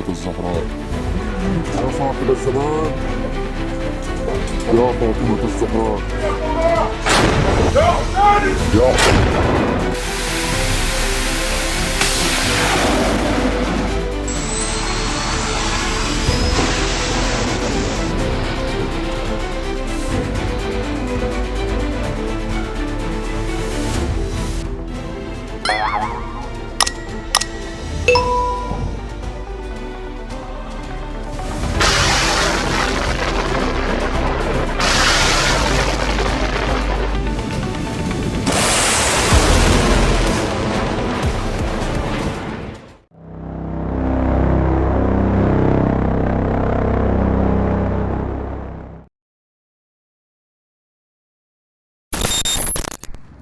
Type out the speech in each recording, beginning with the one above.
فاطمة الزهراء. يا صاحب الزمان، يا فاطمة الزهراء. يا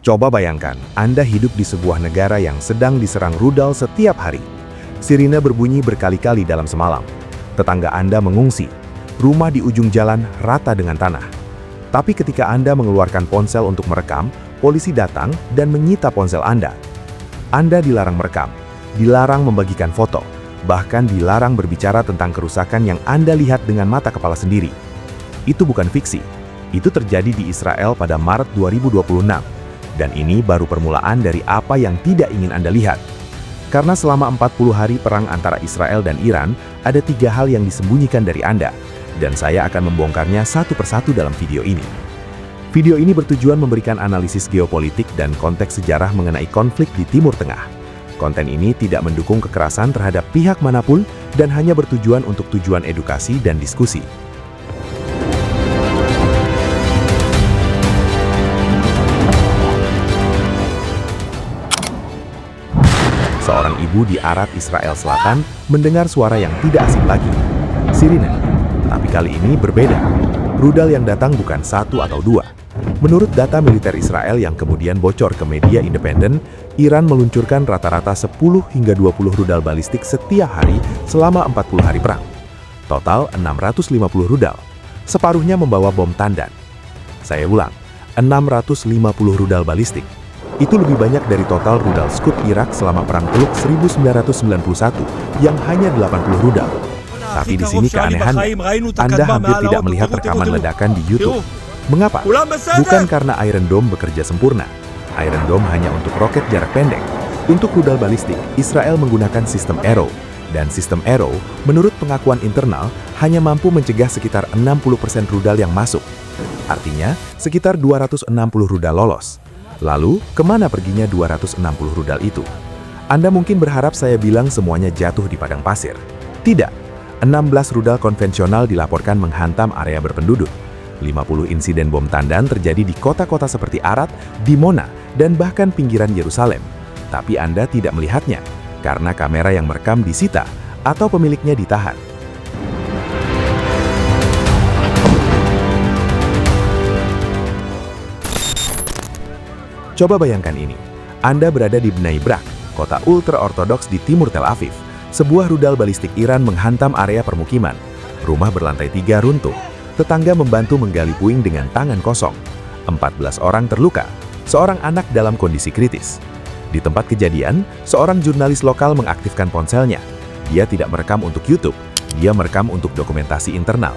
Coba bayangkan, Anda hidup di sebuah negara yang sedang diserang rudal setiap hari. Sirine berbunyi berkali-kali dalam semalam. Tetangga Anda mengungsi. Rumah di ujung jalan rata dengan tanah. Tapi ketika Anda mengeluarkan ponsel untuk merekam, polisi datang dan menyita ponsel Anda. Anda dilarang merekam, dilarang membagikan foto, bahkan dilarang berbicara tentang kerusakan yang Anda lihat dengan mata kepala sendiri. Itu bukan fiksi. Itu terjadi di Israel pada Maret 2026. Dan ini baru permulaan dari apa yang tidak ingin Anda lihat. Karena selama 40 hari perang antara Israel dan Iran, ada 3 hal yang disembunyikan dari Anda. Dan saya akan membongkarnya satu persatu dalam video ini. Video ini bertujuan memberikan analisis geopolitik dan konteks sejarah mengenai konflik di Timur Tengah. Konten ini tidak mendukung kekerasan terhadap pihak manapun dan hanya bertujuan untuk tujuan edukasi dan diskusi. Seorang ibu di Arad, Israel Selatan, mendengar suara yang tidak asing lagi. Sirine. Tapi kali ini berbeda. Rudal yang datang bukan 1 atau 2. Menurut data militer Israel yang kemudian bocor ke media independen, Iran meluncurkan rata-rata 10 hingga 20 rudal balistik setiap hari selama 40 hari perang. Total 650 rudal. Separuhnya membawa bom tandan. Saya ulang, 650 rudal balistik. Itu lebih banyak dari total rudal Scud Irak selama Perang Teluk 1991 yang hanya 80 rudal. Tapi di sini keanehannya, Anda hampir tidak melihat rekaman ledakan di YouTube. Mengapa? Bukan karena Iron Dome bekerja sempurna. Iron Dome hanya untuk roket jarak pendek. Untuk rudal balistik, Israel menggunakan sistem Arrow. Dan sistem Arrow, menurut pengakuan internal, hanya mampu mencegah sekitar 60% rudal yang masuk. Artinya, sekitar 260 rudal lolos. Lalu, kemana perginya 260 rudal itu? Anda mungkin berharap saya bilang semuanya jatuh di padang pasir. Tidak. 16 rudal konvensional dilaporkan menghantam area berpenduduk. 50 insiden bom tandan terjadi di kota-kota seperti Arad, Dimona, dan bahkan pinggiran Yerusalem. Tapi Anda tidak melihatnya, karena kamera yang merekam disita atau pemiliknya ditahan. Coba bayangkan ini, Anda berada di Bnei Brak, kota ultra-ortodoks di timur Tel Aviv. Sebuah rudal balistik Iran menghantam area permukiman. Rumah berlantai 3 runtuh. Tetangga membantu menggali puing dengan tangan kosong. 14 orang terluka, seorang anak dalam kondisi kritis. Di tempat kejadian, seorang jurnalis lokal mengaktifkan ponselnya. Dia tidak merekam untuk YouTube, dia merekam untuk dokumentasi internal.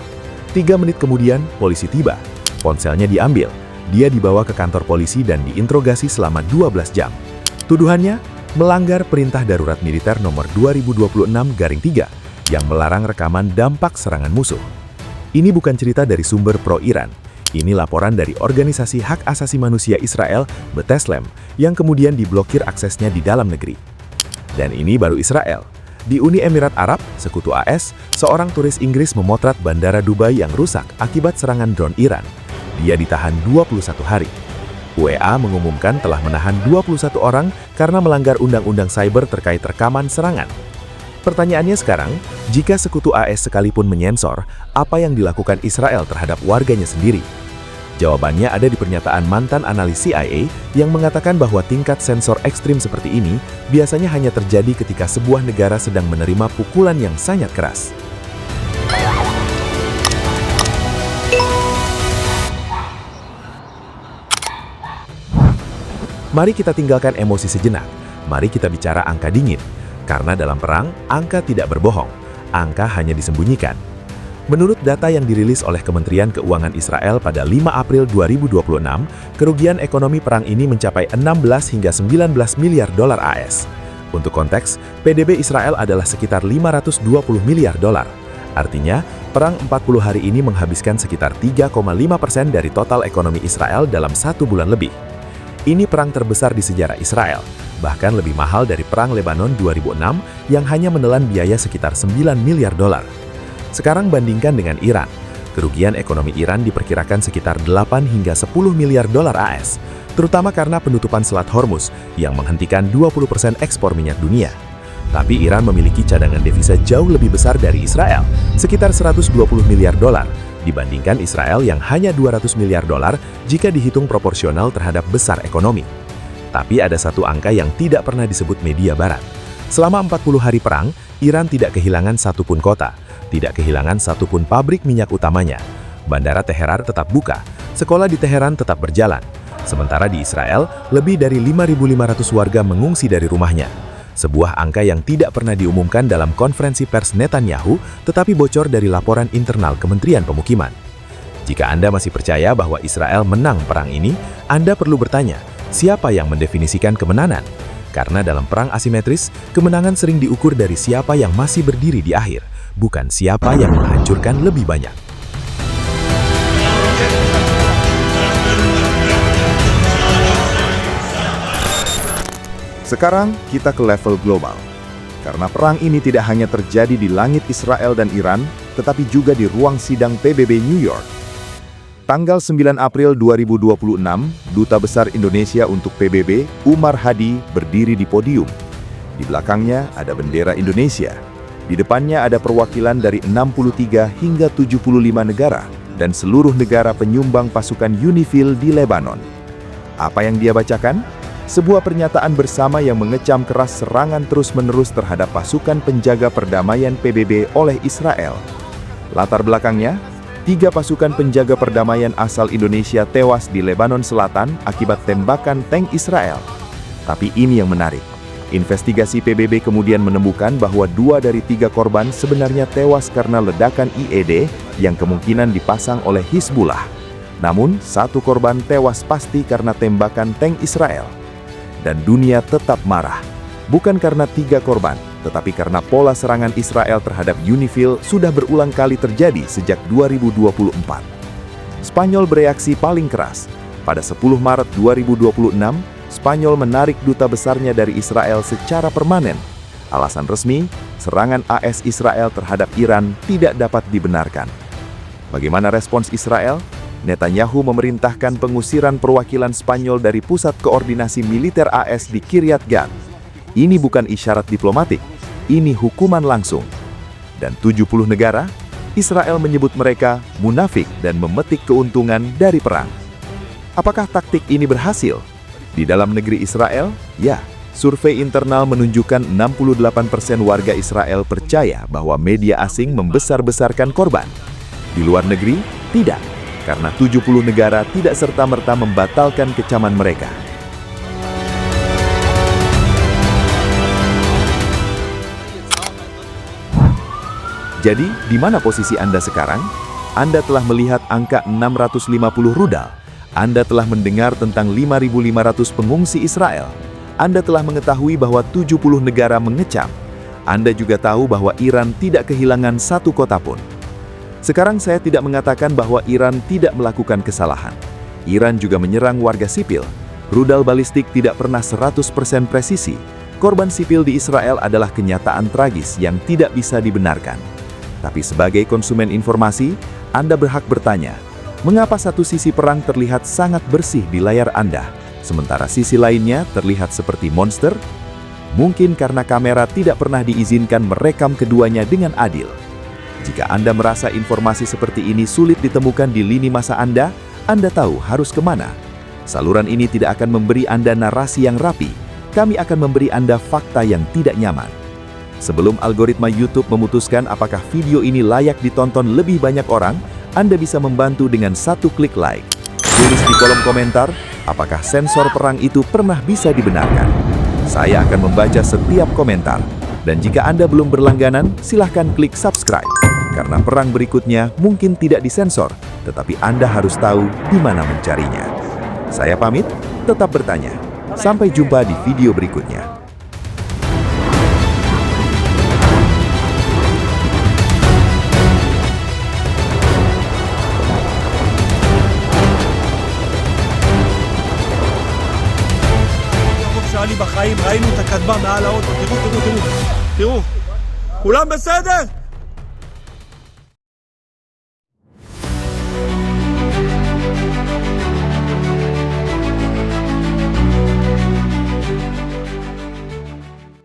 3 menit kemudian, polisi tiba. Ponselnya diambil. Dia dibawa ke kantor polisi dan diinterogasi selama 12 jam. Tuduhannya, melanggar perintah darurat militer nomor 2026-3 yang melarang rekaman dampak serangan musuh. Ini bukan cerita dari sumber pro-Iran. Ini laporan dari organisasi hak asasi manusia Israel, B'Tselem, yang kemudian diblokir aksesnya di dalam negeri. Dan ini baru Israel. Di Uni Emirat Arab, Sekutu AS, seorang turis Inggris memotret bandara Dubai yang rusak akibat serangan drone Iran. Dia ditahan 21 hari. UEA mengumumkan telah menahan 21 orang karena melanggar undang-undang cyber terkait rekaman serangan. Pertanyaannya sekarang, jika Sekutu AS sekalipun menyensor, apa yang dilakukan Israel terhadap warganya sendiri? Jawabannya ada di pernyataan mantan analis CIA yang mengatakan bahwa tingkat sensor ekstrim seperti ini biasanya hanya terjadi ketika sebuah negara sedang menerima pukulan yang sangat keras. Mari kita tinggalkan emosi sejenak. Mari kita bicara angka dingin. Karena dalam perang, angka tidak berbohong. angka hanya disembunyikan. Menurut data yang dirilis oleh Kementerian Keuangan Israel pada 5 April 2026, kerugian ekonomi perang ini mencapai 16 hingga 19 miliar dolar AS. Untuk konteks, PDB Israel adalah sekitar 520 miliar dolar. Artinya, perang 40 hari ini menghabiskan sekitar 3,5% dari total ekonomi Israel dalam 1 bulan lebih. Ini perang terbesar di sejarah Israel, bahkan lebih mahal dari Perang Lebanon 2006 yang hanya menelan biaya sekitar 9 miliar dolar. Sekarang bandingkan dengan Iran. Kerugian ekonomi Iran diperkirakan sekitar 8 hingga 10 miliar dolar AS, terutama karena penutupan Selat Hormuz yang menghentikan 20% ekspor minyak dunia. Tapi Iran memiliki cadangan devisa jauh lebih besar dari Israel, sekitar 120 miliar dolar, dibandingkan Israel yang hanya 200 miliar dolar jika dihitung proporsional terhadap besar ekonomi. Tapi ada satu angka yang tidak pernah disebut media barat. Selama 40 hari perang, Iran tidak kehilangan satupun kota, tidak kehilangan satupun pabrik minyak utamanya. Bandara Teheran tetap buka, sekolah di Teheran tetap berjalan. Sementara di Israel, lebih dari 5.500 warga mengungsi dari rumahnya. Sebuah angka yang tidak pernah diumumkan dalam konferensi pers Netanyahu, tetapi bocor dari laporan internal Kementerian Pemukiman. Jika Anda masih percaya bahwa Israel menang perang ini, Anda perlu bertanya, siapa yang mendefinisikan kemenangan? Karena dalam perang asimetris, kemenangan sering diukur dari siapa yang masih berdiri di akhir, bukan siapa yang menghancurkan lebih banyak. Sekarang kita ke level global. Karena perang ini tidak hanya terjadi di langit Israel dan Iran, tetapi juga di ruang sidang PBB New York. Tanggal 9 April 2026, Duta Besar Indonesia untuk PBB, Umar Hadi, berdiri di podium. Di belakangnya ada bendera Indonesia. Di depannya ada perwakilan dari 63 hingga 75 negara dan seluruh negara penyumbang pasukan UNIFIL di Lebanon. Apa yang dia bacakan? Sebuah pernyataan bersama yang mengecam keras serangan terus-menerus terhadap pasukan penjaga perdamaian PBB oleh Israel. Latar belakangnya, 3 pasukan penjaga perdamaian asal Indonesia tewas di Lebanon Selatan akibat tembakan tank Israel. Tapi ini yang menarik. Investigasi PBB kemudian menemukan bahwa 2 dari 3 korban sebenarnya tewas karena ledakan IED yang kemungkinan dipasang oleh Hizbullah. Namun, 1 korban tewas pasti karena tembakan tank Israel. Dan dunia tetap marah, bukan karena 3 korban, tetapi karena pola serangan Israel terhadap UNIFIL sudah berulang kali terjadi sejak 2024. Spanyol bereaksi paling keras. Pada 10 Maret 2026, Spanyol menarik duta besarnya dari Israel secara permanen. Alasan resmi, serangan AS Israel terhadap Iran tidak dapat dibenarkan. Bagaimana respons Israel? Netanyahu memerintahkan pengusiran perwakilan Spanyol dari Pusat Koordinasi Militer AS di Kiryat Gat. Ini bukan isyarat diplomatik, ini hukuman langsung. Dan 70 negara, Israel menyebut mereka munafik dan memetik keuntungan dari perang. Apakah taktik ini berhasil? Di dalam negeri Israel, ya. Survei internal menunjukkan 68% warga Israel percaya bahwa media asing membesar-besarkan korban. Di luar negeri, tidak. Karena 70 negara tidak serta-merta membatalkan kecaman mereka. Jadi, di mana posisi Anda sekarang? Anda telah melihat angka 650 rudal. Anda telah mendengar tentang 5.500 pengungsi Israel. Anda telah mengetahui bahwa 70 negara mengecam. Anda juga tahu bahwa Iran tidak kehilangan satu kota pun. Sekarang saya tidak mengatakan bahwa Iran tidak melakukan kesalahan. Iran juga menyerang warga sipil. Rudal balistik tidak pernah 100% presisi. Korban sipil di Israel adalah kenyataan tragis yang tidak bisa dibenarkan. Tapi sebagai konsumen informasi, Anda berhak bertanya, mengapa satu sisi perang terlihat sangat bersih di layar Anda, sementara sisi lainnya terlihat seperti monster? Mungkin karena kamera tidak pernah diizinkan merekam keduanya dengan adil. Jika Anda merasa informasi seperti ini sulit ditemukan di lini masa Anda tahu harus kemana. Saluran ini tidak akan memberi Anda narasi yang rapi. Kami akan memberi Anda fakta yang tidak nyaman. Sebelum algoritma YouTube memutuskan apakah video ini layak ditonton lebih banyak orang, Anda bisa membantu dengan 1 klik like. Tulis di kolom komentar, apakah sensor perang itu pernah bisa dibenarkan. Saya akan membaca setiap komentar. Dan jika Anda belum berlangganan, silahkan klik subscribe. Karena perang berikutnya mungkin tidak disensor, tetapi Anda harus tahu di mana mencarinya. Saya pamit, tetap bertanya. Sampai jumpa di video berikutnya. שהיה לי בחיים, ראינו את הכטב"ם מעל האוטו, תראו, כולם בסדר?